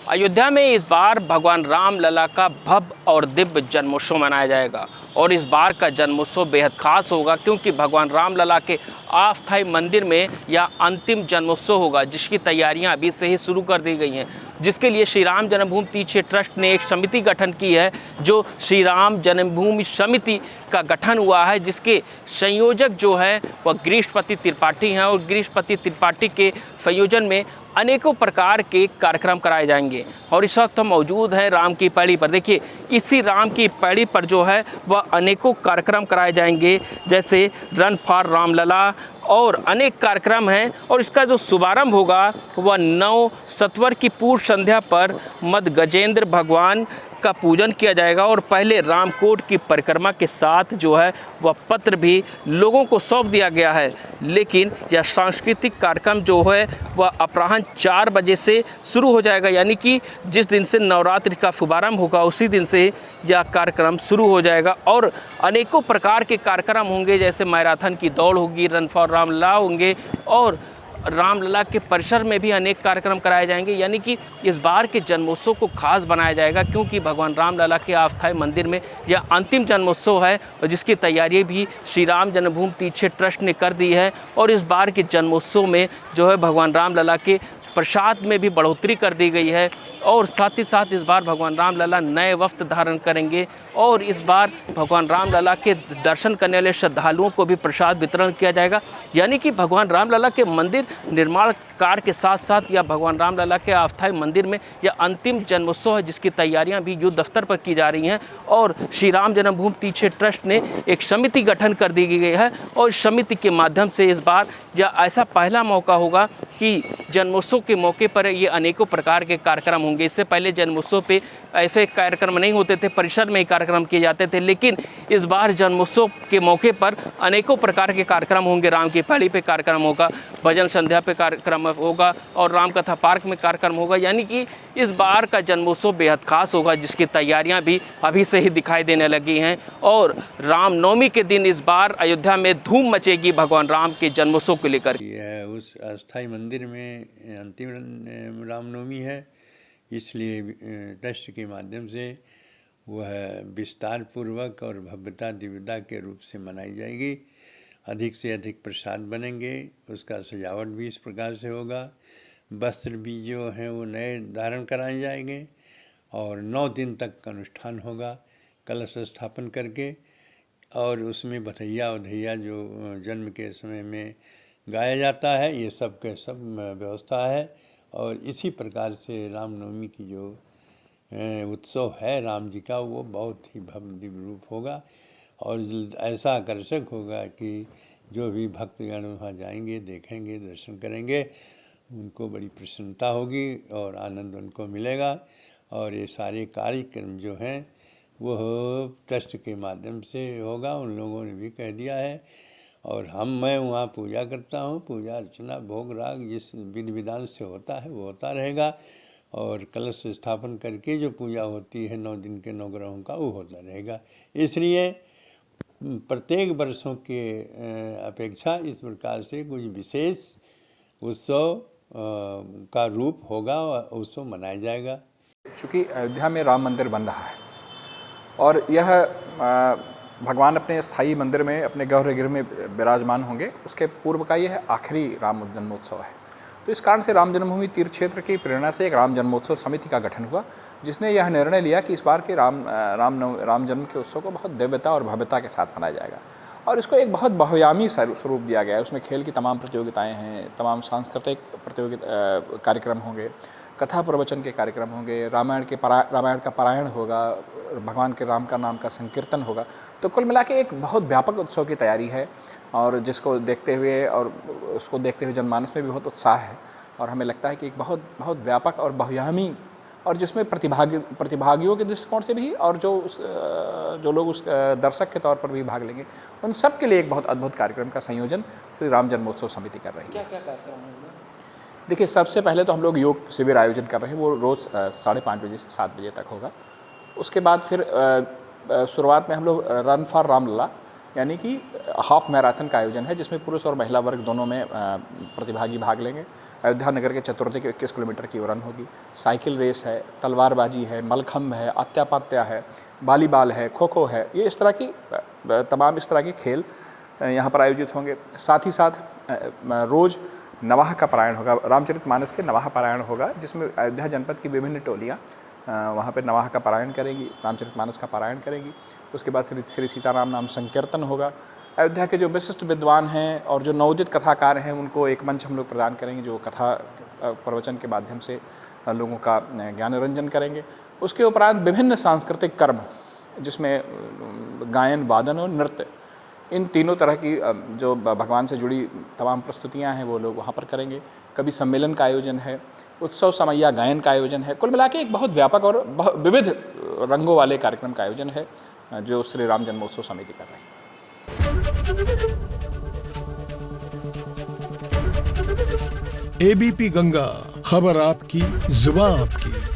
अयोध्या में इस बार भगवान राम लला का भव्य और दिव्य जन्मोत्सव मनाया जाएगा और इस बार का जन्मोत्सव बेहद खास होगा क्योंकि भगवान राम लला के अस्थायी मंदिर में यह अंतिम जन्मोत्सव होगा, जिसकी तैयारियां अभी से ही शुरू कर दी गई हैं। जिसके लिए श्री राम जन्मभूमि तीर्थ क्षेत्र ट्रस्ट ने एक समिति गठन की है, जो श्री राम जन्मभूमि समिति का गठन हुआ है, जिसके संयोजक जो है वह गिरीशपति त्रिपाठी हैं और गिरीशपति त्रिपाठी के संयोजन में अनेकों प्रकार के कार्यक्रम कराए जाएंगे। और इस वक्त हम मौजूद हैं राम की पैड़ी पर। देखिए, इसी राम की पैड़ी पर जो है वह अनेकों कार्यक्रम कराए जाएंगे, जैसे रन फॉर रामलला और अनेक कार्यक्रम हैं। और इसका जो शुभारंभ होगा वह 9 सतवर की पूर्व संध्या पर मद गजेंद्र भगवान का पूजन किया जाएगा और पहले रामकोट की परिक्रमा के साथ जो है वह पत्र भी लोगों को सौंप दिया गया है। लेकिन यह सांस्कृतिक कार्यक्रम जो है वह अपराह्न 4 बजे से शुरू हो जाएगा, यानी कि जिस दिन से नवरात्रि का शुभारंभ होगा उसी दिन से यह कार्यक्रम शुरू हो जाएगा। और अनेकों प्रकार के कार्यक्रम होंगे, जैसे मैराथन की दौड़ होगी, रन फॉर रामलला होंगे और रामलला के परिसर में भी अनेक कार्यक्रम कराए जाएंगे। यानी कि इस बार के जन्मोत्सव को खास बनाया जाएगा क्योंकि भगवान रामलला के अस्थायी मंदिर में यह अंतिम जन्मोत्सव है और जिसकी तैयारी भी श्री राम जन्मभूमि तीर्थ क्षेत्र ट्रस्ट ने कर दी है। और इस बार के जन्मोत्सव में जो है भगवान रामलला के प्रसाद में भी बढ़ोतरी कर दी गई है और साथ ही साथ इस बार भगवान रामलला नए वस्त्र धारण करेंगे और इस बार भगवान रामलला के दर्शन करने वाले श्रद्धालुओं को भी प्रसाद वितरण किया जाएगा। यानी कि भगवान रामलला के मंदिर निर्माण कार्य के साथ साथ यह भगवान रामलला के अस्थायी मंदिर में यह अंतिम जन्मोत्सव है, जिसकी तैयारियां भी युद्ध स्तर पर की जा रही हैं। और श्री राम जन्मभूमि तीर्थ क्षेत्र ट्रस्ट ने एक समिति गठन कर दी गई है और इस समिति के माध्यम से इस बार यह ऐसा पहला मौका होगा कि जन्मोत्सव के मौके पर ये अनेकों प्रकार के कार्यक्रम होंगे। इससे पहले जन्मोत्सव पे ऐसे कार्यक्रम नहीं होते थे, परिसर में ही कार्यक्रम किए जाते थे, लेकिन इस बार जन्मोत्सव के मौके पर अनेकों प्रकार के कार्यक्रम होंगे। राम की पैड़ी पे कार्यक्रम होगा, भजन संध्या पे कार्यक्रम होगा और राम कथा पार्क में कार्यक्रम होगा। यानी कि इस बार का जन्मोत्सव बेहद खास होगा, जिसकी तैयारियां भी अभी से ही दिखाई देने लगी हैं। और रामनवमी के दिन इस बार अयोध्या में धूम मचेगी भगवान राम के जन्मोत्सव को लेकर। उस अस्थाई मंदिर में अंतिम रामनवमी है, इसलिए ट्रस्ट के माध्यम से वह विस्तार पूर्वक और भव्यता दिव्यता के रूप से मनाई जाएगी। अधिक से अधिक प्रसाद बनेंगे, उसका सजावट भी इस प्रकार से होगा। वस्त्र भी जो हैं वो नए धारण कराए जाएंगे और 9 दिन तक का अनुष्ठान होगा कलश स्थापन करके। और उसमें बधैया उधैया जो जन्म के समय में गाया जाता है, ये सब के सब व्यवस्था है। और इसी प्रकार से रामनवमी की जो उत्सव है राम जी का, वो बहुत ही भव्य दिव्य रूप होगा और ऐसा आकर्षक होगा कि जो भी भक्तगण वहाँ जाएंगे, देखेंगे, दर्शन करेंगे, उनको बड़ी प्रसन्नता होगी और आनंद उनको मिलेगा। और ये सारे कार्यक्रम जो हैं वो ट्रस्ट के माध्यम से होगा, उन लोगों ने भी कह दिया है। और मैं वहाँ पूजा करता हूँ, पूजा अर्चना भोग राग जिस विधि विधान से होता है वो होता रहेगा। और कलश स्थापन करके जो पूजा होती है 9 दिन के 9 ग्रहों का, वो होता रहेगा। इसलिए प्रत्येक वर्षों के अपेक्षा इस प्रकार से कुछ विशेष उत्सव का रूप होगा और उत्सव मनाया जाएगा। चूँकि अयोध्या में राम मंदिर बन रहा है और यह भगवान अपने स्थायी मंदिर में अपने गर्भगृह में विराजमान होंगे, उसके पूर्व का यह आखिरी राम जन्मोत्सव है। तो इस कारण से राम जन्मभूमि तीर्थ क्षेत्र की प्रेरणा से एक राम जन्मोत्सव समिति का गठन हुआ, जिसने यह निर्णय लिया कि इस बार के राम जन्म के उत्सव को बहुत दिव्यता और भव्यता के साथ मनाया जाएगा। और इसको एक बहुत बहुआयामी स्वरूप दिया गया है। उसमें खेल की तमाम प्रतियोगिताएँ हैं, तमाम सांस्कृतिक कार्यक्रम होंगे, कथा प्रवचन के कार्यक्रम होंगे, रामायण का पारायण होगा, भगवान के राम का नाम का संकीर्तन होगा। तो कुल मिला के एक बहुत व्यापक उत्सव की तैयारी है और जिसको देखते हुए और उसको देखते हुए जनमानस में भी बहुत उत्साह है। और हमें लगता है कि एक बहुत बहुत व्यापक और बहुआयामी और जिसमें प्रतिभागियों के दृष्टिकोण से भी और जो लोग उस दर्शक के तौर पर भी भाग लेंगे, उन सब के लिए एक बहुत अद्भुत कार्यक्रम का संयोजन श्री राम जन्मोत्सव समिति कर रही है। क्या क्या कार्यक्रम होंगे? देखिए, सबसे पहले तो हम लोग योग शिविर आयोजन कर रहे हैं, वो रोज़ 5:30 बजे से 7 बजे तक होगा। उसके बाद फिर शुरुआत में हम लोग रन फॉर रामलला यानी कि हाफ मैराथन का आयोजन है, जिसमें पुरुष और महिला वर्ग दोनों में प्रतिभागी भाग लेंगे। अयोध्या नगर के चतुर्थी के 21 किलोमीटर की रन होगी। साइकिल रेस है, तलवारबाजी है, मलखम्ब है, आत्यापात्या है, वॉलीबॉल है, खो खो है, ये इस तरह की तमाम इस तरह के खेल यहाँ पर आयोजित होंगे। साथ ही साथ रोज़ नवाह का पारायण होगा, रामचरितमानस के नवाह पारायण होगा, जिसमें अयोध्या जनपद की विभिन्न टोलियाँ वहाँ पर नवाह का पारायण करेंगी, रामचरितमानस का पारायण करेंगी। उसके बाद श्री सीताराम नाम संकीर्तन होगा। अयोध्या के जो विशिष्ट विद्वान हैं और जो नवोदित कथाकार हैं उनको एक मंच हम लोग प्रदान करेंगे, जो कथा प्रवचन के माध्यम से लोगों का ज्ञान रंजन करेंगे। उसके उपरांत विभिन्न सांस्कृतिक कर्म, जिसमें गायन, वादन और नृत्य, इन तीनों तरह की जो भगवान से जुड़ी तमाम प्रस्तुतियाँ हैं वो लोग वहाँ पर करेंगे। कभी सम्मेलन का आयोजन है, उत्सव समैया गायन का आयोजन है। कुल मिला के एक बहुत व्यापक और विविध रंगों वाले कार्यक्रम का आयोजन है जो श्री राम जन्मोत्सव समिति कर रही है। एबीपी गंगा, खबर आपकी, जुबान आपकी।